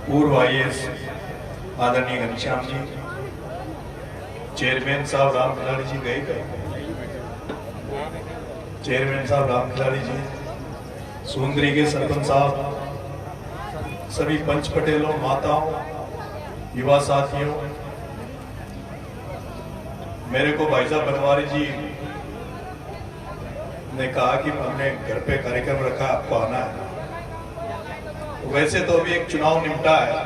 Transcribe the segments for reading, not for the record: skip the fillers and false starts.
पूर्व IAS आदरणीय Ghanshyam ji, chairman साहब राम खिलाड़ी जी गए चेयरमैन साहब राम खिलाड़ी जी, सुंदरी के सरपंच साहब, सभी पंच पटेलों, माताओं, युवा साथियों, मेरे को भाई साहब बनवारी जी ने कहा कि हमने घर पे कार्यक्रम रखा, आपको आना है। वैसे तो अभी एक चुनाव निपटा है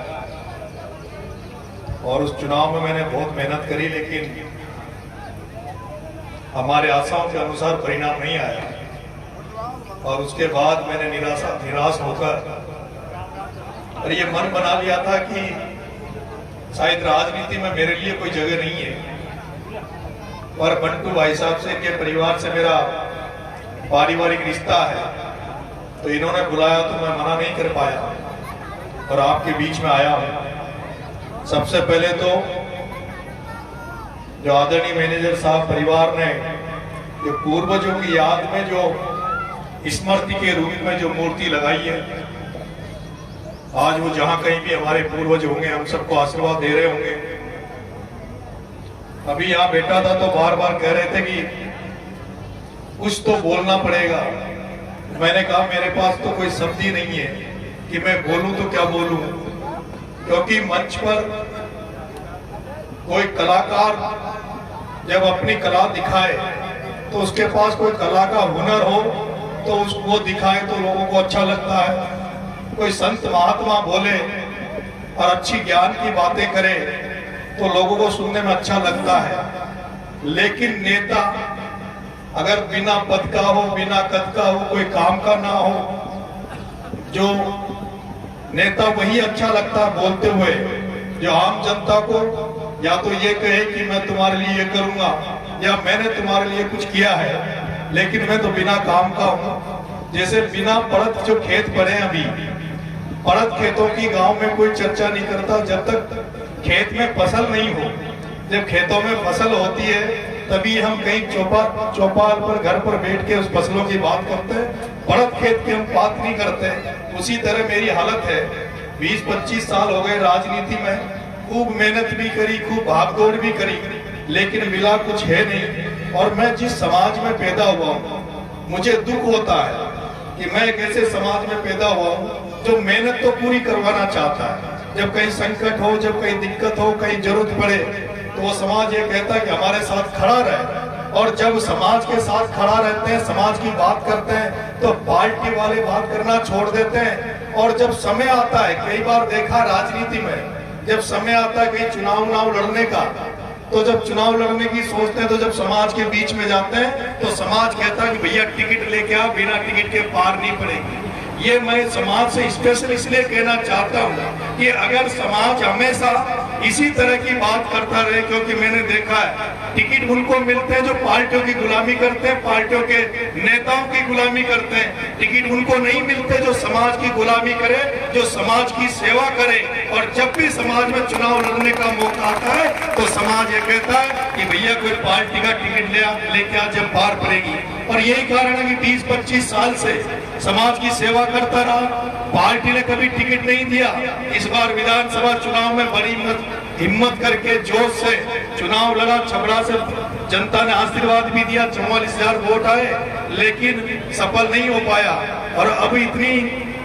और उस चुनाव में मैंने बहुत मेहनत करी, लेकिन हमारे आशाओं के अनुसार परिणाम नहीं आया और उसके बाद मैंने निराश होकर और ये मन बना लिया था कि शायद राजनीति में मेरे लिए कोई जगह नहीं है। और बंटू भाई साहब से के परिवार से मेरा पारिवारिक रिश्ता है, तो इन्होंने बुलाया तो मैं मना नहीं कर पाया और आपके बीच में आया हूं। सबसे पहले तो जो आदरणीय मैनेजर साहब परिवार ने जो पूर्वजों की याद में जो स्मृति के रूप में जो मूर्ति लगाई है, आज वो जहां कहीं भी हमारे पूर्वज होंगे हम सबको आशीर्वाद दे रहे होंगे। अभी यहां बैठा था तो बार बार कह रहे थे कि कुछ तो बोलना पड़ेगा। मैंने कहा मेरे पास तो कोई शब्द ही नहीं है कि मैं बोलूं तो क्या बोलूं, क्योंकि मंच पर कोई कलाकार जब अपनी कला दिखाए तो उसके पास कोई कला का हुनर हो तो उसको दिखाए तो लोगों को अच्छा लगता है। कोई संत महात्मा बोले और अच्छी ज्ञान की बातें करे तो लोगों को सुनने में अच्छा लगता है। लेकिन नेता अगर बिना पद का हो, बिना कद का हो, कोई काम का ना हो, जो नेता वही अच्छा लगता है बोलते हुए जो आम जनता को या तो ये कहे कि मैं तुम्हारे लिए ये करूंगा या मैंने तुम्हारे लिए कुछ किया है, लेकिन मैं तो बिना काम का हूं। जैसे बिना पड़त जो खेत पड़े अभी, पड़त खेतों की गांव में कोई चर्चा नहीं करता जब तक खेत में फसल नहीं हो। जब खेतों में फसल होती है तभी हम कहीं चौपाल पर घर पर बैठ के उस फसलों की बात करते हैं, पड़त खेत की हम बात नहीं करते। उसी तरह मेरी हालत है। 20-25 साल हो गए राजनीति में, खूब मेहनत भी करी, खूब भागदौड़ भी करी, लेकिन मिला कुछ है नहीं। और मैं जिस समाज में पैदा हुआ हूँ, मुझे दुख होता है कि मैं एक ऐसे समाज में पैदा हुआ हूँ जो मेहनत तो पूरी करवाना चाहता है। जब कहीं संकट हो, जब कहीं दिक्कत हो, कहीं जरूरत पड़े तो वो समाज ये कहता है कि हमारे साथ खड़ा रहे। और जब समाज के साथ खड़ा रहते हैं, समाज की बात करते हैं, तो पार्टी वाले बात करना छोड़ देते हैं। और जब समय आता है, कई बार देखा राजनीति में, जब समय आता है कहीं चुनाव लड़ने का, तो जब चुनाव लड़ने की सोचते हैं तो जब समाज के बीच में जाते हैं तो समाज कहता है कि भैया टिकट लेके आओ, बिना टिकट के पार नहीं पड़ेगी। ये मैं समाज से स्पेशल इसलिए कहना चाहता हूँ कि अगर समाज हमेशा इसी तरह की बात करता रहे, क्योंकि मैंने देखा है टिकट उनको मिलते हैं जो पार्टियों की गुलामी करते हैं, पार्टियों के नेताओं की गुलामी करते हैं। टिकट उनको नहीं मिलते जो समाज की गुलामी करे, जो समाज की सेवा करे। और जब भी समाज में चुनाव लड़ने का मौका आता है तो समाज ये कहता है कि भैया कोई पार्टी का टिकट लेके आ, जब पार पड़ेगी। और यही कारण है कि 20-25 साल से समाज की सेवा करता रहा, पार्टी ने कभी टिकट नहीं दिया। इस बार विधानसभा चुनाव में बड़ी हिम्मत करके जोश से चुनाव लड़ा, छबड़ा से जनता ने आशीर्वाद भी दिया, 44,000 वोट आए, लेकिन सफल नहीं हो पाया। और अब इतनी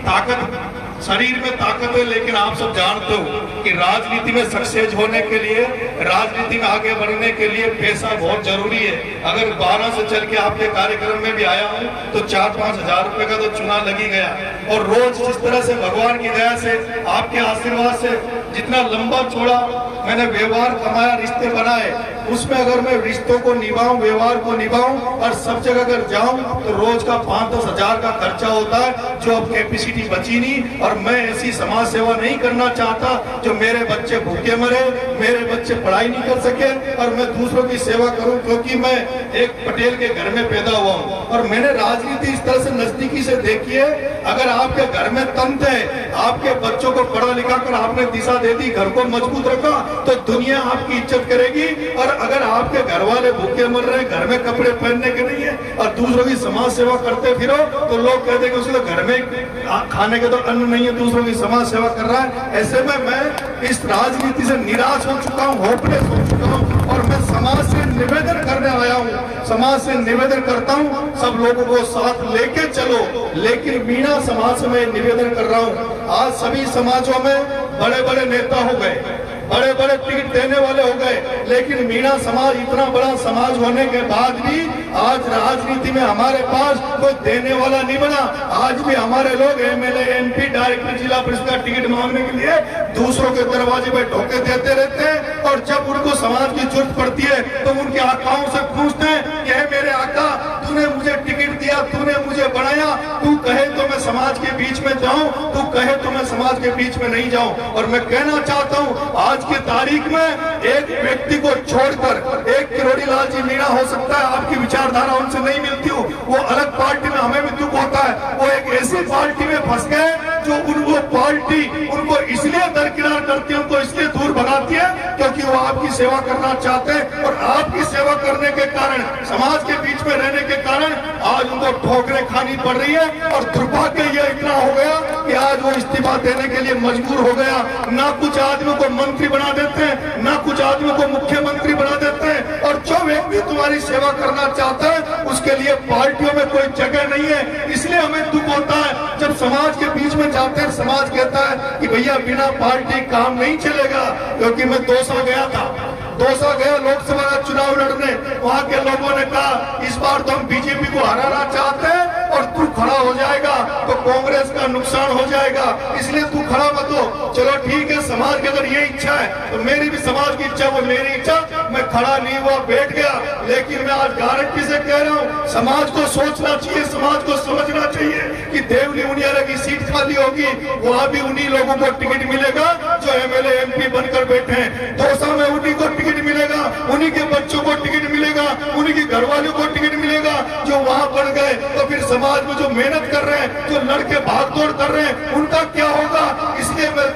ताकत शरीर में ताकत है, लेकिन आप सब जानते हो कि राजनीति में सक्सेस होने के लिए, राजनीति में आगे बढ़ने के लिए पैसा बहुत जरूरी है। अगर 12 से चल के आपके कार्यक्रम में भी आया हूँ तो 4-5 हजार रुपए का तो चुना लगी गया। और रोज जिस तरह से भगवान की दया से, आपके आशीर्वाद से जितना लंबा चौड़ा मैंने व्यवहार कमाया, रिश्ते बनाए, उसमें अगर मैं रिश्तों को निभाऊं, व्यवहार को निभाऊं और सब जगह अगर जाऊं तो रोज का 5-10 हजार का खर्चा होता है, जो अब कैपेसिटी बची नहीं। और मैं ऐसी समाज सेवा नहीं करना चाहता जो मेरे बच्चे भूखे मरे, मेरे बच्चे पढ़ाई नहीं कर सके और मैं दूसरों की सेवा करूं, क्योंकि मैं एक पटेल के घर में पैदा हुआ हूं। और मैंने राजनीति इस तरह से नजदीकी से देखी है। अगर आपके घर में तंत्र है, आपके बच्चों को पढ़ा लिखा कर आपने दिशा दे दी, घर को मजबूत रखा, तो दुनिया आपकी इज्जत करेगी। और अगर आपके घर वाले भूखे मर रहे हैं, घर में कपड़े पहनने के नहीं है और दूसरों की समाज सेवा करते फिरो, तो लोग कहते हैं कि उसके घर में खाने के तो अन्न नहीं है, दूसरों की समाज सेवा कर रहा है। ऐसे में मैं इस राजनीति से निराश हो चुका हूँ, होपलेस हो चुका हूँ, और मैं समाज से निवेदन करने आया हूँ, समाज से निवेदन करता हूँ सब लोगों को साथ लेके चलो। लेकिन मीणा समाज से मैं निवेदन कर रहा हूँ, आज सभी समाजों में बड़े बड़े नेता हो गए, बड़े बड़े टिकट देने वाले हो गए, लेकिन मीणा समाज इतना बड़ा समाज होने के बाद भी आज राजनीति में हमारे पास कोई देने वाला नहीं बना। आज भी हमारे लोग एमएलए, एमपी, डायरेक्टर, जिला परिषद का टिकट मांगने के लिए दूसरों के दरवाजे पे धोखे देते रहते हैं, और जब उनको समाज की जरूरत पड़ती है तो उनके आकाओं से पूछते हैं कि मेरे आका, तूने मुझे टिकट दिया, तूने मुझे बनाया, तू कहे तो मैं समाज के बीच में जाऊं, तू कहे तो मैं समाज के बीच में नहीं जाऊं। और मैं कहना चाहता हूं, आज की तारीख में एक व्यक्ति को छोड़कर एक किरोड़ी लाल जी मीणा हो सकता है आपकी विचारधारा उनसे नहीं मिलती हो, वो अलग पार्टी में, हमें भी दुख होता है, वो एक ऐसी पार्टी में फंस गए जो उनको पार्टी उनको इसलिए दरकिनार करती है, उनको इसलिए दूर भगाती है क्योंकि वो आपकी सेवा करना चाहते हैं, और आपकी सेवा करने के कारण, समाज के बीच में रहने के कारण आज उनको ठोकरें खानी पड़ रही है। और दुर्भाग्य ये इतना हो गया कि आज वो इस्तीफा देने के लिए मजबूर हो गया। ना कुछ आदमियों को मंत्री बना देते हैं, ना कुछ आदमियों को मुख्यमंत्री बना देते हैं, और जो व्यक्ति तुम्हारी सेवा करना चाहता है उसके लिए पार्टियों में कोई जगह नहीं है। इसलिए हमें दुख होता है जब समाज के बीच में जाते हैं, समाज कहता है कि भैया बिना पार्टी काम नहीं चलेगा। क्योंकि मैं दौसा गया था, दौसा गया लोकसभा का चुनाव लड़ने, वहां के लोगों ने कहा इस बार तो हम बीजेपी को हराना चाहते हैं और तू खड़ा हो जाएगा तो कांग्रेस का नुकसान हो जाएगा, इसलिए तू खड़ा मत हो। चलो ठीक है, समाज की अगर ये इच्छा है तो मेरी भी समाज की इच्छा, वो मेरी इच्छा, मैं खड़ा नहीं हुआ, बैठ गया। लेकिन मैं आज गारंटी से कह रहा हूँ, समाज को सोचना चाहिए, समाज को समझना चाहिए कि देवली उनियारा की सीट खाली होगी, वहां भी उन्हीं लोगों को टिकट मिलेगा जो एमएलए, एमपी बनकर बैठे हैं। दौसा में उन्हीं को टिकट मिलेगा, उन्हीं के बच्चों को टिकट मिलेगा, उन्हीं के घर वालों को टिकट मिलेगा जो वहां बढ़ गए। तो फिर समाज में जो मेहनत कर रहे हैं, जो लड़के भागदौड़ कर रहे हैं, उनका क्या होगा? इसलिए मैं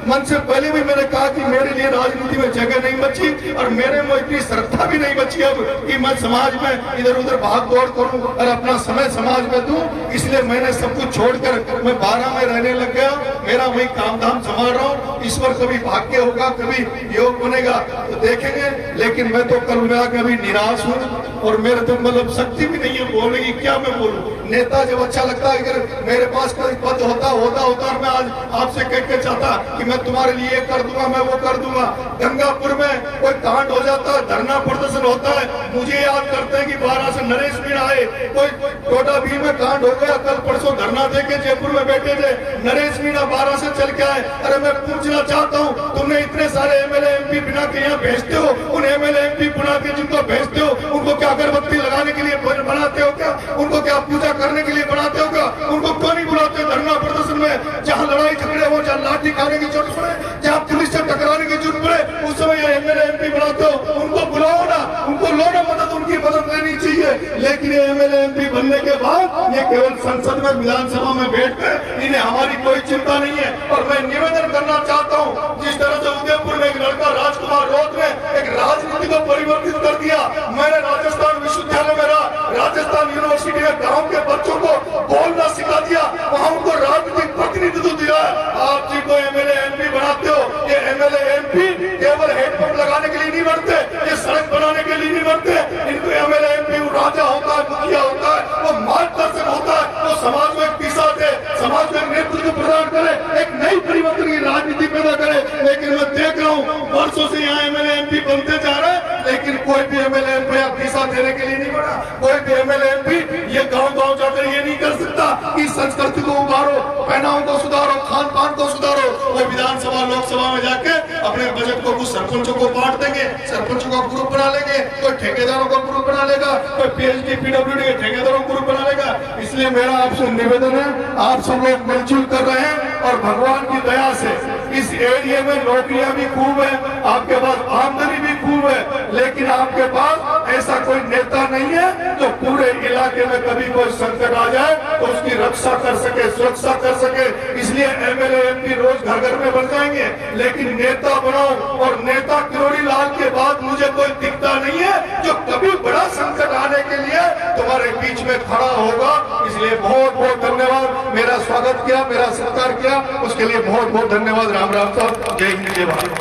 मन से पहले भी मैंने कहा कि मेरे लिए राजनीति में जगह नहीं बची, और मेरे में इतनी श्रद्धा भी नहीं बची अब कि मैं समाज में इधर उधर भाग दौड़ करूं और अपना समय समाज में दूं। इसलिए मैंने सब कुछ छोड़कर मैं 12 में रहने लग गया, मेरा वही काम धाम संभाल रहा हूँ। ईश्वर कभी भाग्य होगा, कभी योग बनेगा तो देखेंगे। लेकिन मैं तो कल में आकर अभी निराश हूँ, और मेरे तो मतलब शक्ति भी नहीं है बोलने की, क्या मैं बोलूं। नेता जब अच्छा लगता है, अगर मेरे पास कोई पद होता और मैं आज आपसे कह के चाहता कि मैं तुम्हारे लिए ये कर दूंगा, मैं वो कर दूंगा। गंगापुर में कोई कांड हो जाता है, धरना प्रदर्शन होता है, मुझे याद करते हैं कि 12 से नरेश मीणा आए, कोई टोटाभील में कांड हो गया, कल परसों धरना देके जयपुर में बैठे थे, नरेश मीणा 12 से चल के आए। अरे मैं पूछना चाहता हूँ, तुमने इतने सारे एमएलए, एमपी बिना के यहाँ भेजते हो, उन एमएलए, एमपी बुला के जिनको भेजते हो उनको क्या अगरबत्ती लगाने के लिए बनाते हो क्या? उनको क्या पूजा करने के लिए बनाते हो क्या? उनको क्यों नहीं बुलाते धरना प्रदर्शन में? जहाँ लड़ाई झगड़े हो, जहाँ लाठी खाने की जरूरत पड़े, जहाँ पुलिस से टकराने की जरूरत पड़े, उस समय ये एमएलए, एमपी बनाते हो, उनको बुलाओ ना, उनको लो ना मदद, उनकी मदद लेनी चाहिए। लेकिन ये एमएलए, एमपी बनने के बाद ये केवल संसद में, विधानसभा में बैठकर इन्हें हमारी कोई चिंता नहीं है। और मैं निवेदन करना चाहता हूँ, जिस तरह से उदयपुर में एक लड़का राजकुमार रोत ने एक राजनीति को परिवर्तित कर दिया। मैंने राजस्थान विश्वविद्यालय में रहा, राजस्थान यूनिवर्सिटी में गांव के बच्चों को बोलना सिखा दिया, वहां उनको राजनीतिक प्रतिनिधित्व दिया। आप जी को एमएलए, एमपी बनाते हो, ये एमएलए, एमपी केवल हेडपंप लगाने के लिए नहीं बनते, ये सड़क बनाने के लिए नहीं बनते। इनको एमएलए, एमपी राजा होता है, मुखिया होता है, वो मार्गदर्शक होता है, वो समाज में एक दिशा दे, समाज में नेतृत्व प्रदान करे, एक नई परिवर्तन की राजनीति पैदा करे। लेकिन मैं देख रहा हूँ वर्षों से यहाँ एमएलए, एमपी बनते जा रहे हैं, लेकिन कोई भी एमएलए, एमपी दिशा देने के लिए नहीं बना। कोई भी एमएलए, एमपी ये गांव-गांव जाकर ये नहीं कर सकता कि संस्कृति को उभारो, पहनावों को सुधारो, खान पान को सुधारो। वो विधानसभा, लोकसभा में जाके अपने बजट को कुछ सरपंचों को बांट देंगे, सरपंचों का ग्रुप बना लेंगे, कोई ठेकेदारों का ग्रुप बना लेगा, कोई पीएचडी, पीडब्ल्यूडी के ठेकेदारों का ग्रुप बना लेगा। इसलिए मेरा आपसे निवेदन है, आप सब लोग मिलजुल कर रहे हैं, और भगवान की दया से इस एरिया में नौकरियां भी खूब है, आपके पास आमदनी भी खूब है, लेकिन आपके पास ऐसा कोई नेता नहीं है जो पूरे इलाके में कभी कोई संकट आ जाए तो उसकी रक्षा कर सके, सुरक्षा कर सके। इसलिए एमएलए, एमपी रोज घर घर में बन जाएंगे, लेकिन नेता बनाओ और नेता किरोड़ी लाल के बाद मुझे कोई दिखता नहीं है जो कभी बड़ा संकट आने के लिए तुम्हारे बीच में खड़ा होगा। इसलिए बहुत बहुत धन्यवाद, मेरा स्वागत किया, मेरा सत्कार किया, उसके लिए बहुत बहुत धन्यवाद। राम राम साहब, जय हिंद जय भारत।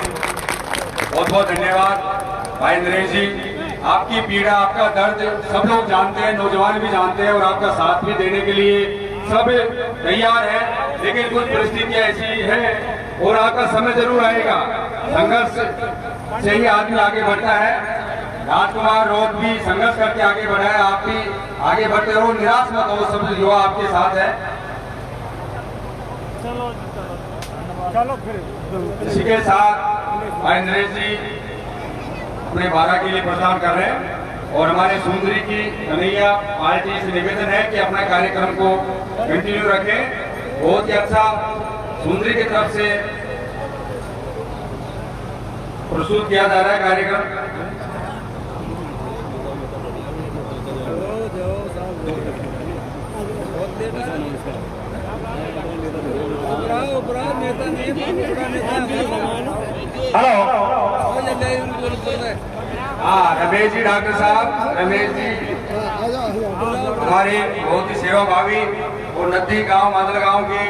बहुत बहुत धन्यवाद भाई नरेश जी। आपकी पीड़ा, आपका दर्द सब लोग जानते हैं, नौजवान भी जानते हैं, और आपका साथ भी देने के लिए सब तैयार है। लेकिन कुछ परिस्थितियां ऐसी है और आपका समय जरूर आएगा। संघर्ष से ही आदमी आगे बढ़ता है। राजकुमार रोड भी संघर्ष करके आगे बढ़ा है, आप भी आगे बढ़ते रहो, निराश मत हो, सब युवा आपके साथ है। चलो फिर इसी के साथ भाई नरेश जी अपने 12 के लिए प्रदान कर रहे हैं, और हमारे सुंदरी की कन्हैया पार्टी से निवेदन है कि अपना कार्यक्रम को कंटिन्यू रखें। बहुत ही अच्छा सुंदरी की तरफ से प्रस्तुत किया जा रहा है कार्यक्रम। हाँ, रमेश जी, डॉक्टर साहब रमेश जी हमारे बहुत ही सेवा भावी और नदी गांव मादल गांव के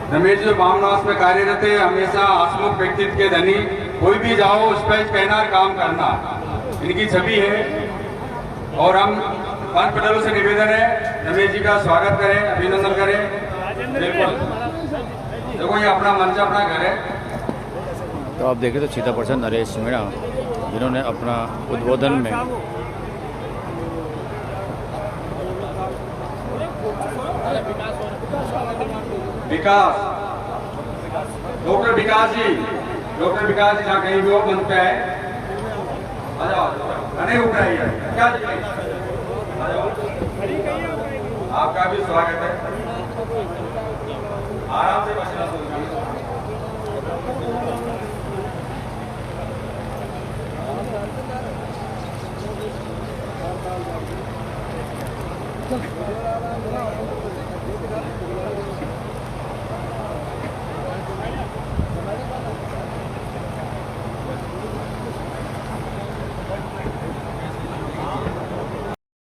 रमेश जी वामनास में कार्यरत है, हमेशा हसमुख व्यक्तित्व के धनी। कोई भी जाओ उस पर कहना काम करना इनकी छवि है, और हम पंच पटेलों से निवेदन है रमेश जी का स्वागत करें, अभिनंदन करें। बिल्कुल, देखो ये अपना मंच, अपना घर है। तो आप देखें तो सीता पर्सन नरेश मीणा जिन्होंने अपना उद्बोधन में विकास, डॉक्टर विकास जी जहाँ कहीं भी हो मंच पे है, आ जाओ, नहीं उठ रही है क्या? आ जाओ, आपका भी स्वागत है। आराम से बचना चलो